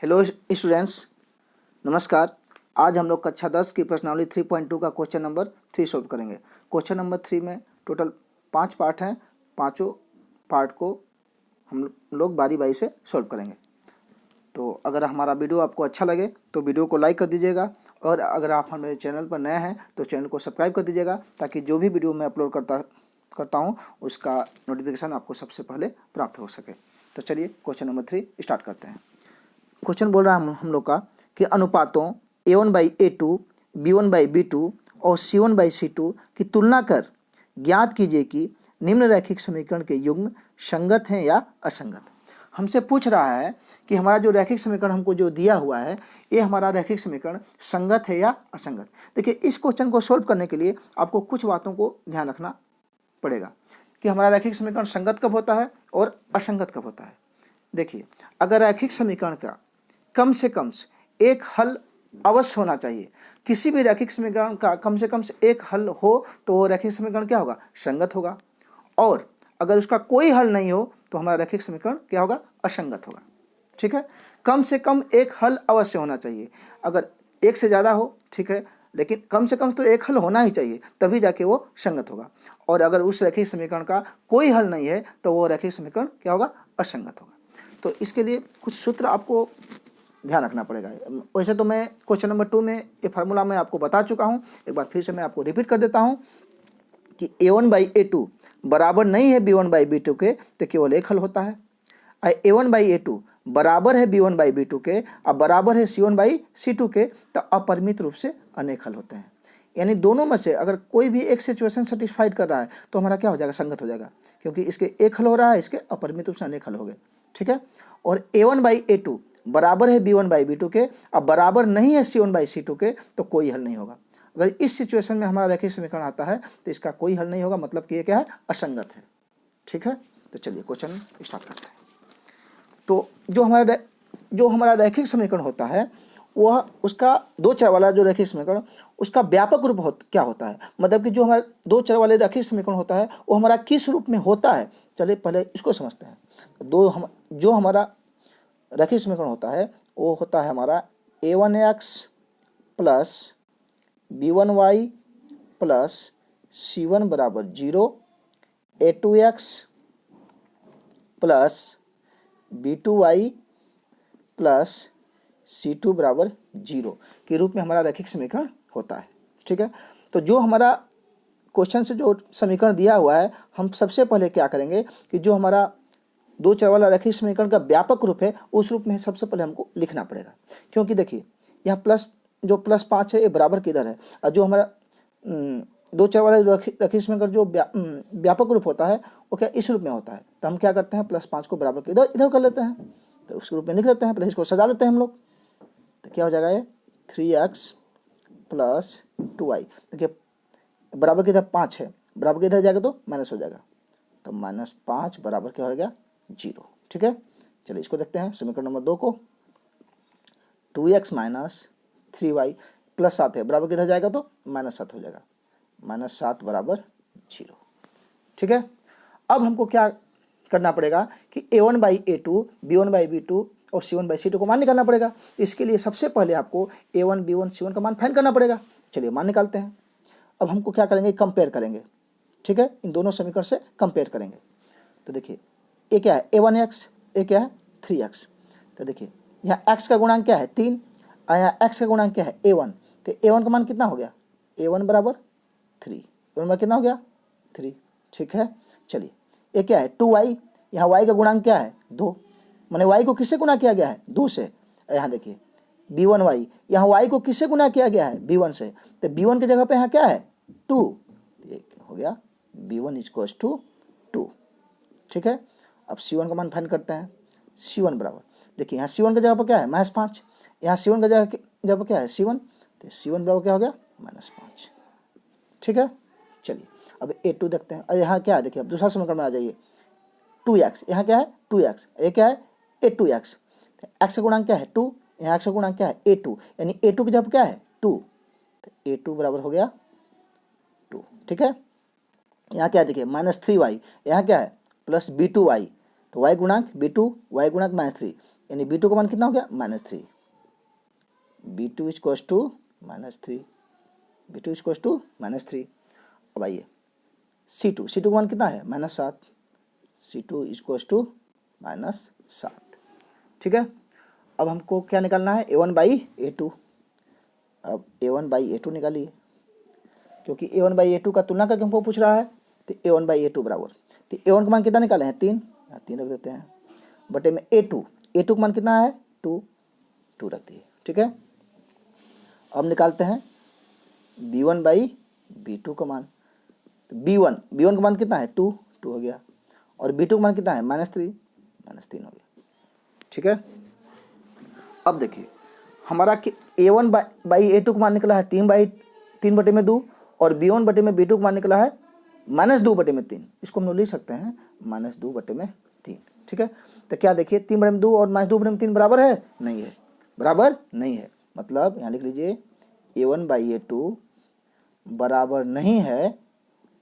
Hello students, नमस्कार। आज हम लोग कक्षा 10 की प्रश्नावली 3.2 का क्वेश्चन नंबर 3 सॉल्व करेंगे। क्वेश्चन नंबर 3 में टोटल 5 पार्ट हैं। पांचों पार्ट को हम लोग बारी बारी से सॉल्व करेंगे। तो अगर हमारा वीडियो आपको अच्छा लगे तो वीडियो को लाइक कर दीजिएगा, और अगर आप हमारे चैनल पर नए हैं तो चैनल को सब्सक्राइब कर दीजिएगा, ताकि जो भी वीडियो मैं अपलोड करता हूँ उसका नोटिफिकेशन आपको सबसे पहले प्राप्त हो सके। तो चलिए क्वेश्चन नंबर 3 स्टार्ट करते हैं। क्वेश्चन बोल रहा है हम लोग का कि अनुपातों A1/A2, B1/B2 और C1/C2 की तुलना कर ज्ञात कीजिए कि निम्न रैखिक समीकरण के युग्म संगत हैं या असंगत। हमसे पूछ रहा है कि हमारा जो रैखिक समीकरण हमको जो दिया हुआ है, ये हमारा रैखिक समीकरण संगत है या असंगत। देखिए, इस क्वेश्चन को सोल्व करने के लिए आपको कुछ बातों को ध्यान रखना पड़ेगा कि हमारा रैखिक समीकरण संगत कब होता है और असंगत कब होता है। देखिए, अगर रैखिक समीकरण का कम से कम एक हल अवश्य होना चाहिए, किसी भी रैखिक समीकरण का कम से कम एक हल हो तो वो रैखिक समीकरण क्या होगा? संगत होगा। और अगर उसका कोई हल नहीं हो तो हमारा रैखिक समीकरण क्या होगा? असंगत होगा। ठीक है, कम से कम एक हल अवश्य होना चाहिए। अगर एक से ज़्यादा हो ठीक है, लेकिन कम से कम तो एक हल होना ही चाहिए, तभी जाके वो संगत होगा। और अगर उस रैखिक समीकरण का कोई हल नहीं है तो वो रैखिक समीकरण क्या होगा? असंगत होगा। तो इसके लिए कुछ सूत्र आपको ध्यान रखना पड़ेगा। वैसे तो मैं क्वेश्चन नंबर 2 में ये फार्मूला मैं आपको बता चुका हूँ, एक बार फिर से मैं आपको रिपीट कर देता हूँ कि A1/A2 बराबर नहीं है B1/B2 के तो केवल एक हल होता है। A1/A2 बराबर है B1/B2 के और बराबर है C1/C2 के तो अपरिमित रूप से अनेक हल होते हैं। यानी दोनों में से अगर कोई भी एक सिचुएशन सेटिस्फाइड कर रहा है तो हमारा क्या हो जाएगा? संगत हो जाएगा, क्योंकि इसके एक हल हो रहा है, इसके अपरिमित रूप से अनेक हल हो गए। ठीक है, और A1/A2 बराबर है B1/B2 के और बराबर नहीं है C1/C2 के तो कोई हल नहीं होगा। अगर इस सिचुएशन में हमारा रैखिक समीकरण आता है तो इसका कोई हल नहीं होगा, मतलब कि ये क्या है? असंगत है। ठीक है, तो चलिए क्वेश्चन स्टार्ट करते हैं। तो जो हमारा रैखिक समीकरण होता है वह उसका दो चर वाला जो रैखिक समीकरण उसका व्यापक रूप क्या होता है, मतलब कि जो हमारा दो चर वाले रैखिक समीकरण होता है वो हमारा किस रूप में होता है। चलिए पहले इसको समझते हैं। जो हमारा रैखिक समीकरण होता है वो होता है हमारा A1x plus B1y plus C1 बराबर 0, A2x plus B2y plus C2 बराबर 0 के रूप में हमारा रैखिक समीकरण होता है। ठीक है, तो जो हमारा क्वेश्चन से जो समीकरण दिया हुआ है, हम सबसे पहले क्या करेंगे कि जो हमारा दो चर वाला रैखिक समीकरण का व्यापक रूप है उस रूप में सबसे पहले हमको लिखना पड़ेगा। क्योंकि देखिए, यहाँ प्लस 5 है, ये बराबर किधर है, और जो हमारा दो चर वाले रैखिक समीकरण जो व्यापक रूप होता है वो क्या इस रूप में होता है। तो हम क्या करते हैं? +5 को बराबर के इधर कर लेते हैं, तो उस रूप में लिख लेते हैं। पहले इसको सजा लेते हैं हम लोग, तो क्या हो जाएगा? ये 3x प्लस 2y। देखिए, बराबर के इधर 5 है, बराबर के इधर जाएगा तो माइनस हो जाएगा, तो -5 बराबर क्या हो गया? 0। ठीक है, चलिए इसको देखते हैं समीकरण नंबर 2 को। 2x माइनस 3y प्लस 7 है, बराबर किधर जाएगा तो -7 हो जाएगा, -7 बराबर 0। ठीक है, अब हमको क्या करना पड़ेगा कि A1/A2, B1/B2 और C1/C2 को मान निकालना पड़ेगा। इसके लिए सबसे पहले आपको A1, B1, C1 का मान फाइंड करना पड़ेगा। चलिए मान निकालते हैं। अब हमको क्या करेंगे? कंपेयर करेंगे। ठीक है, इन दोनों समीकरण से कंपेयर करेंगे। तो देखिए, ये क्या है? A1x, ये क्या है? 3x। तो देखिए, यहाँ x का गुणांक क्या है? 3, और यहाँ x का गुणांक क्या है? A1। तो A1 का मान कितना हो गया? A1 बराबर 3। A1 बराबर कितना हो गया? 3। ठीक है, चलिए ये क्या है? 2y। यहाँ y का गुणांक क्या है? 2। मैंने y को किससे गुणा किया गया है? 2 से। यहाँ देखिए B1y, यहाँ y को किससे गुणा किया गया है? B1 से। तो B1 की जगह पे यहाँ क्या है? 2। ये हो गया B1 इक्वल्स टू 2। ठीक है, अब C1 का मान फाइंड करते हैं। C1 बराबर, देखिए यहाँ C1 की जगह पर क्या है? -5। यहाँ C1 की जगह पर क्या है? C1। तो C1 बराबर क्या हो गया? -5। ठीक है, चलिए अब A2 देखते हैं। और यहाँ क्या है? देखिए अब दूसरा समीकरण में आ जाइए। 2x, यहाँ क्या है? 2x, ये क्या है? A2x। x का गुणांक क्या है? 2, यहाँ x का गुणांक क्या है? A2, यानी A2 की जगह पर क्या है? 2। तो A2 बराबर हो गया 2। ठीक है, यहाँ क्या है? देखिए -3y, यहाँ क्या है? प्लस B2y, तो y गुणांक B2, y गुणांक -3, यानी B2 का मान कितना हो गया -3, B2 equals to -3, B2 equals to -3। अब आइए C2 का मान कितना है -7, C2 इक्वल्स टू -7। ठीक है, अब हमको क्या निकालना है A1/A2। अब A1/A2 निकालिए, क्योंकि A1/A2 का तुलना करके हमको पूछ रहा है, तो A1/A2 बराबर, तो A1 का मान कितना निकाले हैं 3, 3 रख देते हैं, बटे में A2 का मान कितना है 2 रख दिए। ठीक है, अब निकालते हैं B1/B2 का मान, तो B1 का मान कितना है 2 हो गया, और B2 का मान कितना है -3 हो गया। ठीक है, अब देखिए हमारा कि A1/A2 का मान निकला है 3/2 और B1/B2 का मान निकला है -2/3। इसको हम लोग लिख सकते हैं -2/3। ठीक है, तो क्या देखिए 3/2 और -2/3 बराबर है? नहीं है, बराबर नहीं है। मतलब यहाँ लिख लीजिए A1/A2 बराबर नहीं है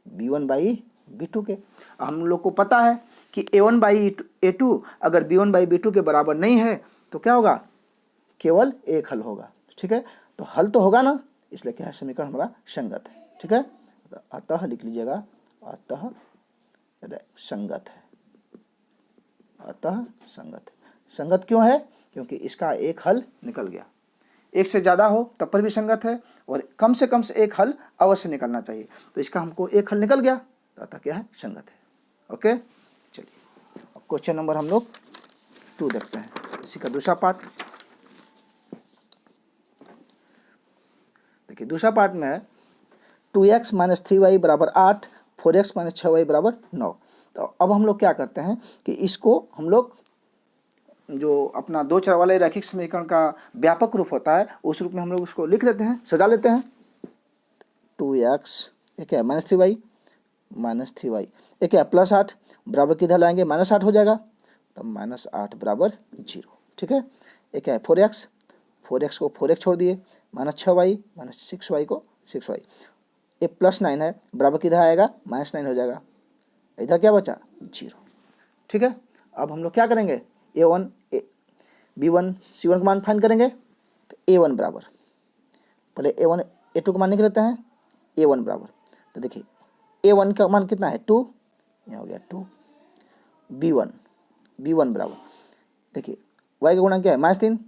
B1/B2 के। हम लोग को पता है कि A1/A2 अगर B1/B2 के बराबर नहीं है तो क्या होगा, केवल एक हल होगा। ठीक है, तो हल तो होगा ना, इसलिए क्या है समीकरण हमारा संगत है। ठीक है, अतः लिख लीजिएगा अतः संगत है, अतः संगत है। संगत क्यों है? क्योंकि इसका एक हल निकल गया। एक से ज़्यादा हो तब पर भी संगत है, और कम से एक हल अवश्य निकलना चाहिए, तो इसका हमको एक हल निकल गया, तो अतः क्या है संगत है। ओके, चलिए अब क्वेश्चन नंबर हम लोग 2 देखते हैं, इसी का दूसरा पार्ट। देखिए दूसरा पार्ट में है 2x - 3y = 8, 4x - 6y = 9। तो अब हम लोग क्या करते हैं कि इसको हम लोग जो अपना दो चर वाले रैखिक समीकरण का व्यापक रूप होता है उस रूप में हम लोग उसको लिख लेते हैं, सजा लेते हैं। 2x एक है -3y एक है +8 बराबर किधर लाएंगे -8 हो जाएगा, तब -8 बराबर 0। ठीक है, एक है 4x को 4x छोड़ दिए, -6y -6y को 6y, ये +9 है बराबर किधर आएगा -9 हो जाएगा, इधर क्या बचा 0। ठीक है, अब हम लोग क्या करेंगे A1 B1 C1 का मान फाइंड करेंगे, तो A1 बराबर पहले A1 A2 का मान निकाल लेते हैं, A1 बराबर, तो देखिए A1 का मान कितना है 2, यहाँ हो गया 2, B1 बराबर देखिए y का गुणा क्या है -3,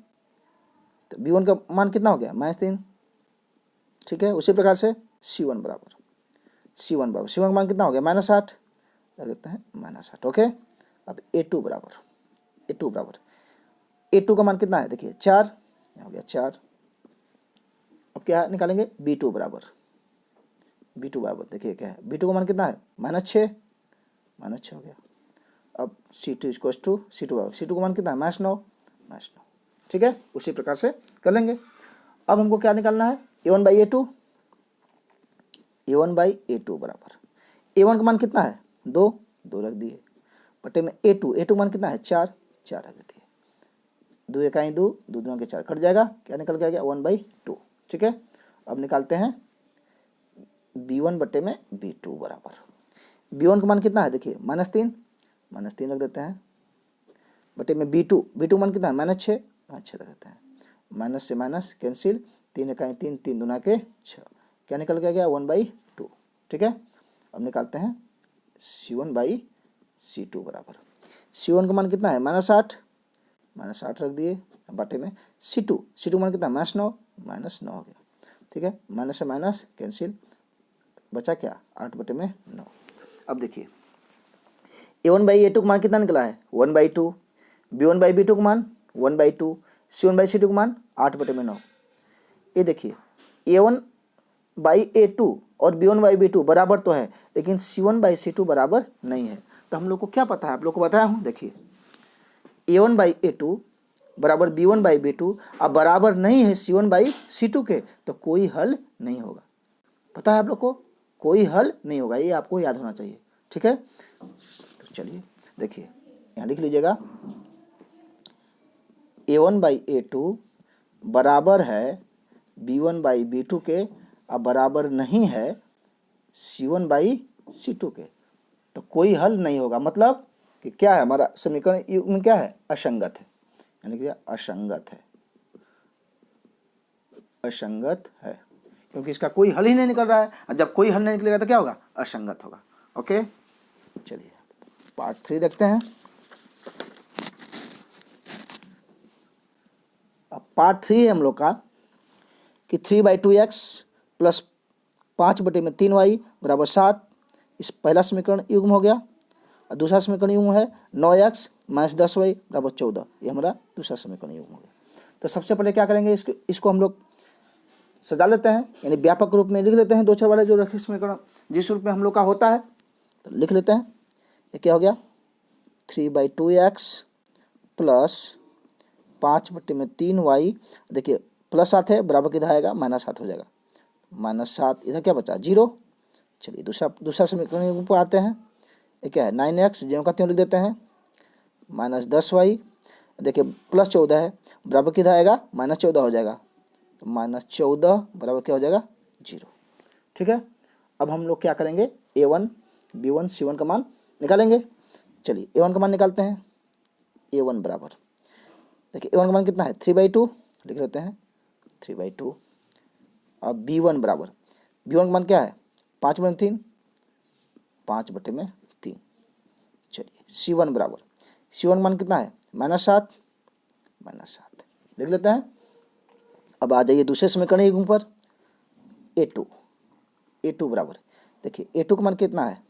तो B1 का मान कितना हो गया -3। ठीक है, उसी प्रकार से C1 बराबर C1 का मान कितना हो गया -8, रख देते हैं -8। ओके, अब A2 बराबर A2 का मान कितना है देखिए 4, यहाँ हो गया 4। अब क्या निकालेंगे B2 बराबर देखिए क्या है B2 का मान कितना है -6 हो गया। अब C2 इक्वल्स टू C2 का मान कितना है -9। ठीक है, उसी प्रकार से कर लेंगे। अब हमको क्या निकालना है A1/A2 बराबर A1 का मान कितना है 2 रख दिए, बटे में A2 मान कितना है 4 रख दिए, 2 इकाई 2 दूना के 4 कट जाएगा, क्या निकल के आ गया 1/2। ठीक है, अब निकालते हैं B1 बटे में B2 बराबर B1 का मान कितना है देखिए -3 रख देते हैं, बटे में B2 मान कितना है -6 रख देते हैं, माइनस से माइनस कैंसिल, 3 इकाई 3 3 दूना के 6, क्या निकल के गया 1/2। ठीक है, अब निकालते हैं C1/C2 बराबर C1 का मान कितना है -8 रख दिए, बटे में C2 मान कितना -9 हो गया। ठीक है, माइनस से माइनस कैंसिल, बचा क्या 8/9। अब देखिए A1/A2 का मान कितना निकला है 1/2, B1/B2 का मान 1/2, C1/C2 का मान 8/9। ये देखिए A1/A2 और B1/B2 बराबर तो है, लेकिन C1/C2 बराबर नहीं है। तो हम लोग को क्या पता है, आप लोग को बताया हूँ, देखिए A1/A2 बराबर B1/B2 अब बराबर नहीं है C1/C2 के, तो कोई हल नहीं होगा। पता है आप लोग को, कोई हल नहीं होगा, ये आपको याद होना चाहिए। ठीक है, तो चलिए देखिए यहाँ लिख लीजिएगा A1/A2 बराबर है B1/B2 के, अब बराबर नहीं है C1/C2 के, तो कोई हल नहीं होगा। मतलब कि क्या है हमारा समीकरण में क्या है असंगत है, यानी कि असंगत है, असंगत है, क्योंकि इसका कोई हल ही नहीं निकल रहा है, और जब कोई हल नहीं निकलेगा तो क्या होगा, असंगत होगा। ओके, चलिए पार्ट 3 देखते हैं। अब पार्ट 3 है हम लोग का कि 3/2x प्लस 5/3y बराबर 7, इस पहला समीकरण युग्म हो गया, और दूसरा समीकरण युग्म है 9x माइनस 10y बराबर 14, ये हमारा दूसरा समीकरण युग्म हो गया। तो सबसे पहले क्या करेंगे, इसको हम लोग सजा लेते हैं, यानी व्यापक रूप में लिख लेते हैं, दो चार वाले जो रैखिक समीकरण जिस रूप में हम लोग का होता है, तो लिख लेते हैं। ये क्या हो गया, 3/2x प्लस 5/3y, देखिए प्लस 7 है, बराबर किधर आएगा, -7 हो जाएगा, -7, इधर क्या बचा 0। चलिए दूसरा समीकरण पर आते हैं। ये क्या है, 9x ज्यों का त्यों लिख देते हैं, -10y, देखिए प्लस 14 है, बराबर किधर आएगा, -14 हो जाएगा, तो -14 बराबर क्या हो जाएगा, 0। ठीक है, अब हम लोग क्या करेंगे, a1 b1 c1 का मान निकालेंगे। चलिए a1 का मान निकालते हैं। a1 बराबर, देखिए a1 का मान कितना है, 3/2 लिख लेते हैं, 3/2। अब b1 बराबर, b1 का मान क्या है, 5/3, 5/3। चलिए c1 बराबर, c1 मान कितना है, -7 लिख लेते हैं। अब आ जाइए दूसरे समीकरण युग्म पर, a2 बराबर, देखिए a2 का मान कितना है,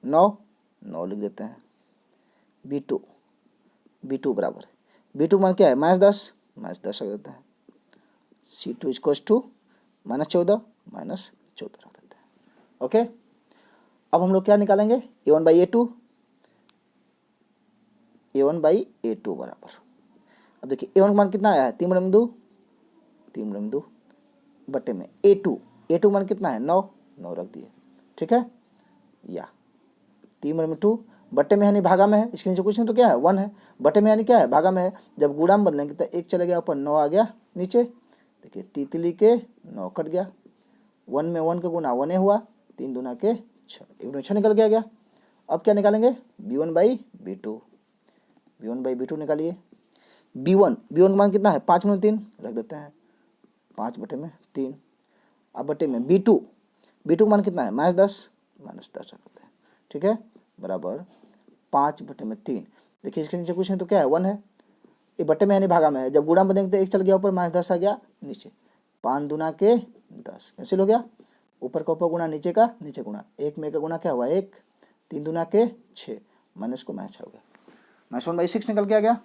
9 लिख देते हैं। b2 बराबर, b2 मान क्या है, -10 रख देते हैं। c2 इक्वल्स टू -14 रख देते हैं। ओके, अब हम लोग क्या निकालेंगे, a1/a2 बराबर, अब देखिए a1 का मान कितना आया है, 3/2 बटे में a2 मान कितना है, 9 रख दिए। ठीक है, या 3/2 बटे में यानी भागा में है, इसके नीचे कुछ नहीं तो क्या है, 1 है, बटे में यानी क्या है, भागा में है। जब गुणा में बदलेंगे तो 1 चले गया ऊपर, 9 आ गया नीचे। देखिए तितली के 9 कट गया, 1 में 1 का गुना 1 हुआ, 3 दूना के 6, 1 में 6 निकल गया। अब क्या निकालेंगे, b1/b2 निकालिए। b1 का मान कितना है, 5/3 रख देते हैं, 5/3। अब बटे में b2 का मान कितना है, -10 रख देते हैं। ठीक है, बराबर 5/3। देखिए इसके नीचे कुछ नहीं तो क्या है, 1 है, ये बटे में यानी भागा में है। जब गुणा में देंगे तो 1 चल गया ऊपर, -10 आ गया नीचे, 5 दूना के 10 कैंसिल हो गया, ऊपर का ऊपर गुणा, नीचे का नीचे गुणा, 1 में का गुणा क्या हुआ, 1, 3 दूना के 6, माइनस को -6 हो गया, -1/6 निकल के आ गया।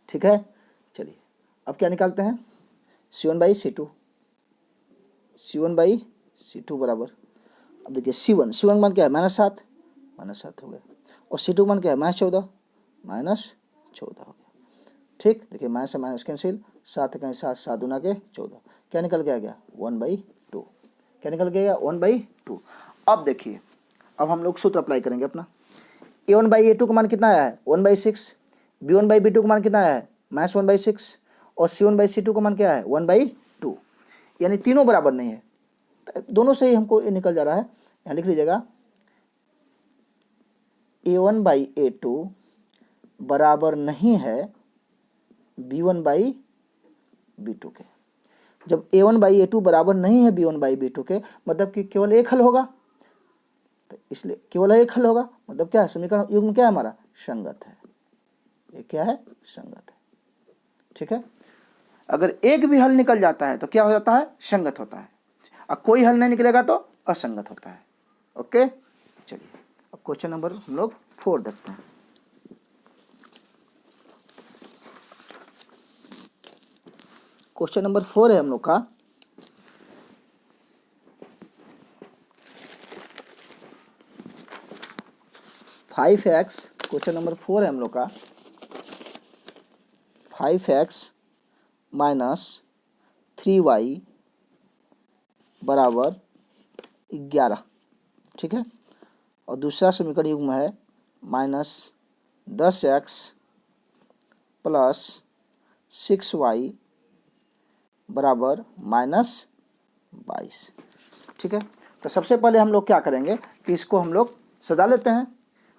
ठीक है, चलिए अब क्या निकालते हैं, c1/c2 बराबर, अब देखिए c1 का मान क्या है, -7 हो गया, और c2 मान क्या है, -14 हो गया। ठीक, देखिए माइनस से माइनस कैंसिल, 7 कहीं 7 दूना के 14, क्या निकल के आ गया, 1/2। क्या निकल के गया, 1/2। अब देखिए, अब हम लोग सूत्र अप्लाई करेंगे अपना। a1/a2 का मान कितना आया है, 1/6, b1/b2 का मान कितना आया है, -1/6, और c1/c2 का मान क्या है, 1/2, यानी तीनों बराबर नहीं है, दोनों से ही हमको ये निकल जा रहा है। यहाँ लिख लीजिएगा, a1/a2 बराबर नहीं है b1/b2 के। जब a1/a2 बराबर नहीं है b1/b2 के, मतलब कि केवल एक हल होगा, तो इसलिए केवल एक हल होगा, मतलब क्या है, समीकरण युग्म क्या है हमारा, संगत है। ये क्या है, संगत है। ठीक है, अगर एक भी हल निकल जाता है तो क्या हो जाता है, संगत होता है, और कोई हल नहीं निकलेगा तो असंगत होता है। ओके, चलिए अब क्वेश्चन नंबर हम लोग 4 देखते हैं। क्वेश्चन नंबर 4 है हम लोग का, क्वेश्चन नंबर 4 है हम लोग का, 5x माइनस 3y बराबर 11। ठीक है, और दूसरा समीकरण युग्म है -10x प्लस 6y बराबर -22। ठीक है, तो सबसे पहले हम लोग क्या करेंगे कि इसको हम लोग सजा लेते हैं।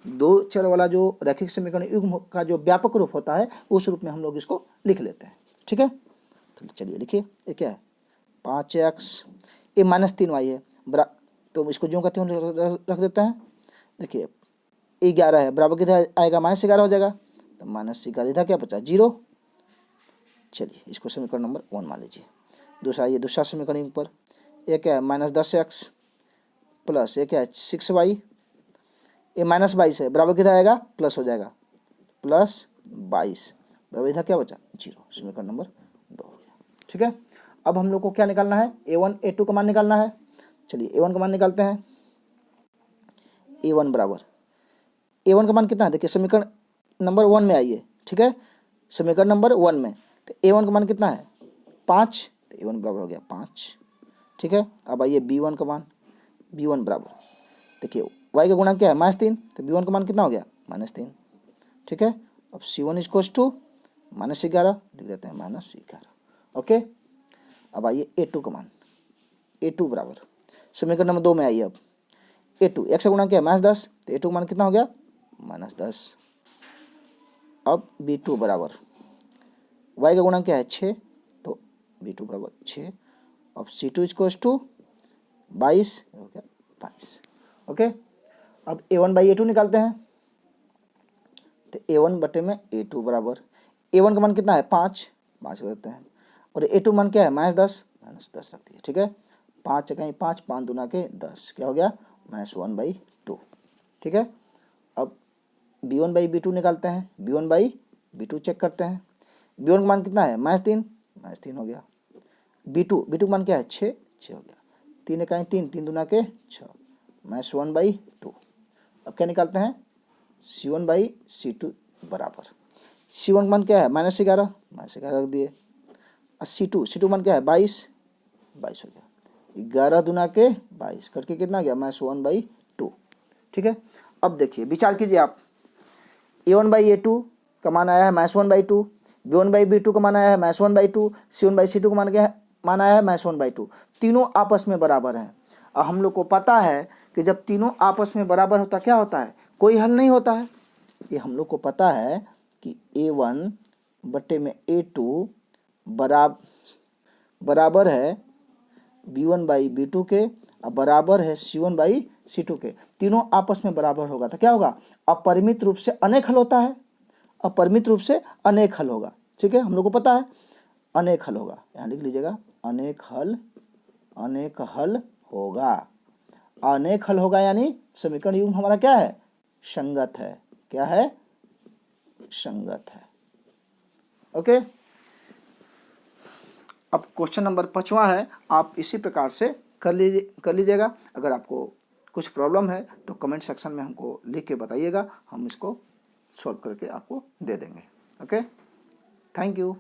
दो चर वाला जो रैखिक समीकरण युग्म का जो व्यापक रूप होता है उस रूप में हम लोग इसको लिख लेते हैं। ठीक है, तो चलिए लिखिए, ये क्या है 5x, ये -3y है तो इसको जो कहते हैं रख देते हैं। देखिए 11 है, बराबर किधर आएगा, -11 हो जाएगा, तो -11 इधर क्या बचा 0। चलिए इसको समीकरण नंबर 1 मान लीजिए। दूसरा, ये दूसरा समीकरण पर ये क्या है -10x प्लस ये क्या है 6y, ये -22 है, बराबर किधर आएगा प्लस हो जाएगा, +22 बराबर इधर क्या बचा 0। समीकरण नंबर 2 हो गया। ठीक है, अब हम लोग को क्या निकालना है, a1 a2 का मान निकालना है। चलिए a1 का मान निकालते हैं। a1 बराबर, a1 का मान कितना है, देखिए समीकरण नंबर 1 में आइए। ठीक है, समीकरण नंबर 1 में तो a1 का मान कितना है 5, तो a1 बराबर हो गया 5। ठीक है, अब आइए b1 का मान, b1 बराबर, देखिए y का गुणा क्या है -3, तो b1 का मान कितना हो गया -3। ठीक है, अब c1 = -11 लिख देते हैं -11। ओके, अब आइए a2 का मान, a2 बराबर समीकरण नंबर 2 में आइए। अब a2 x का गुणा क्या है -10, तो a2 का मान कितना हो गया -10। अब b2 बराबर y का गुणा क्या है 6, तो b2 बराबर 6। अब c2 = 22 हो गया 22। ओके, अब a1/a2 निकालते हैं। तो a1 बटे में a2 बराबर, a1 का मान कितना है 5 कर देते हैं, और a2 मान क्या है -10 रख दिए। ठीक है, 5 कहीं 5 5 दूना के 10 क्या हो गया -1/2। ठीक है, अब b1/b2 निकालते हैं, b1/b2 चेक करते हैं। b1 का मान कितना है -3 हो गया, b2 का मान क्या है 6 हो गया, 3 कहीं 3 दूना के 6 -1/2। अब क्या निकालते हैं c1/c2 बराबर, c1 का मान क्या है -11 रख दिए, और c2 मान क्या है 22 हो गया, 11 दूना के 22 करके कितना गया -1/2। ठीक है, अब देखिए विचार कीजिए आप, a1/a2 का मान आया है -1/2, b1/b2 का मान आया है -1/2, c1/c2 का मान आया है -1/2। तीनों आपस में बराबर हैं, और हम लोग को पता है कि जब तीनों आपस में बराबर होता क्या होता है, कोई हल नहीं होता है। ये हम लोग को पता है कि a1 बटे में a2 बराबर है b1/b2 के, और बराबर है c1/c2 के। तीनों आपस में बराबर होगा तो क्या होगा, अपरिमित रूप से अनेक हल होता है, अपरिमित रूप से अनेक हल होगा। ठीक है, हम लोग को पता है अनेक हल होगा, यहाँ लिख लीजिएगा अनेक हल होगा। अनेक हल होगा यानी समीकरण युग्म हमारा क्या है, संगत है। क्या है, संगत है। ओके, अब क्वेश्चन नंबर 5वां है, आप इसी प्रकार से कर लीजिएगा। अगर आपको कुछ प्रॉब्लम है तो कमेंट सेक्शन में हमको लिख के बताइएगा, हम इसको सॉल्व करके आपको दे देंगे। Okay, thank you.